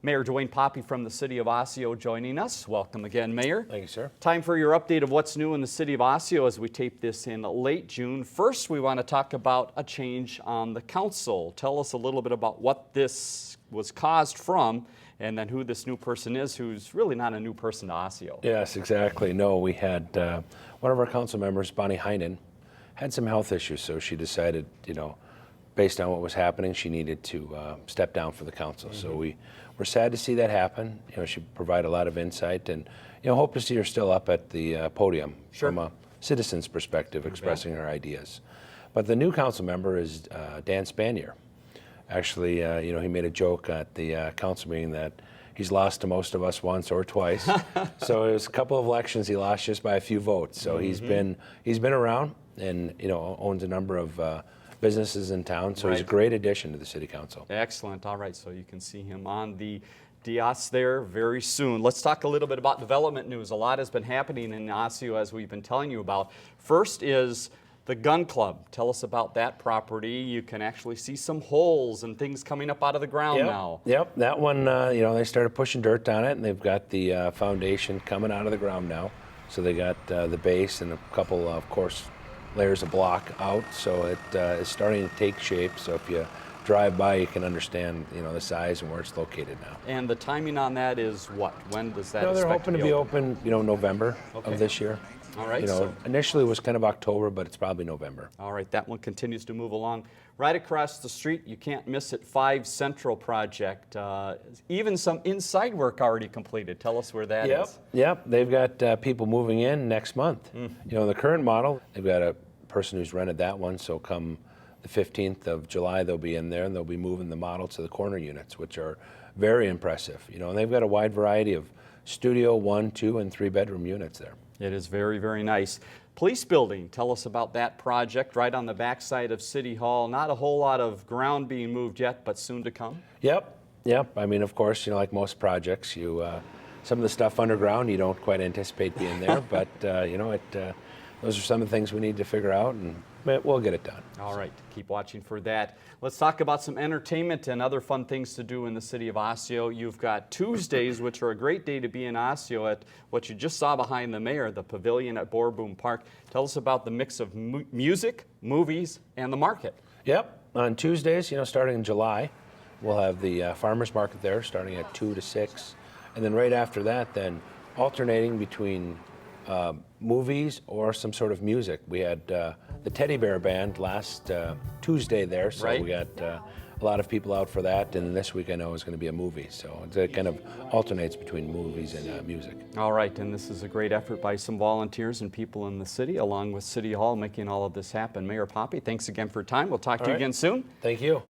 Mayor Duane Poppe from the city of Osseo joining us. Welcome again, Mayor. Thank you, sir. Time for your update of what's new in the city of Osseo as we tape this in late June. First, we want to talk about a change on the council. Tell us a little bit about what this was caused from and then who this new person is, who's really not a new person to Osseo. Yes, exactly. No, we had one of our council members, Bonnie Heinen, had some health issues, so she decided, based on what was happening, she needed to step down for the council. So we're sad to see that happen. She provided a lot of insight, and hope to see her still up at the podium from a citizen's perspective, expressing her ideas. But the new council member is Dan Spanier. Actually, he made a joke at the council meeting that he's lost to most of us once or twice. So it was a couple of elections he lost just by a few votes. So he's been around, and owns a number of businesses in town, so he's a great addition to the city council. Excellent. All right, so you can see him on the dais there very soon. Let's talk a little bit about development news. A lot has been happening in Osseo, as we've been telling you about. First is the gun club. Tell us about that property. You can actually see some holes and things coming up out of the ground now. Yep, that one, they started pushing dirt on it, and they've got the foundation coming out of the ground now. So they got the base and a couple, of course, layers of block out, so it is starting to take shape. So if you drive by, you can understand, the size and where it's located now. And the timing on that is what? When does that? They're hoping to be open, November of this year. All right. Initially it was kind of October, but it's probably November. All right, that one continues to move along. Right across the street, you can't miss it, 5 Central project. Even some inside work already completed. Tell us where that is. Yep, they've got people moving in next month. The current model, they've got a person who's rented that one, so come the 15th of July, they'll be in there, and they'll be moving the model to the corner units, which are very impressive. And they've got a wide variety of studio, 1, 2, and 3 bedroom units there. It is very, very nice. Police building, tell us about that project right on the backside of City Hall. Not a whole lot of ground being moved yet, but soon to come. Yep. I mean, of course, like most projects, some of the stuff underground you don't quite anticipate being there, but those are some of the things we need to figure out, and we'll get it done. All right, keep watching for that. Let's talk about some entertainment and other fun things to do in the city of Osseo. You've got Tuesdays, which are a great day to be in Osseo, at what you just saw behind the mayor, the pavilion at Boorboom Park. Tell us about the mix of music, movies, and the market. Yep, on Tuesdays, starting in July, we'll have the farmers market there starting at 2 to 6. And then right after that, then alternating between movies or some sort of music. We had the Teddy Bear Band last Tuesday there, so we got a lot of people out for that, and this week I know is going to be a movie, so it kind of alternates between movies and music. All right, and this is a great effort by some volunteers and people in the city, along with City Hall, making all of this happen. Mayor Poppe, thanks again for your time. We'll talk to you again soon. Thank you.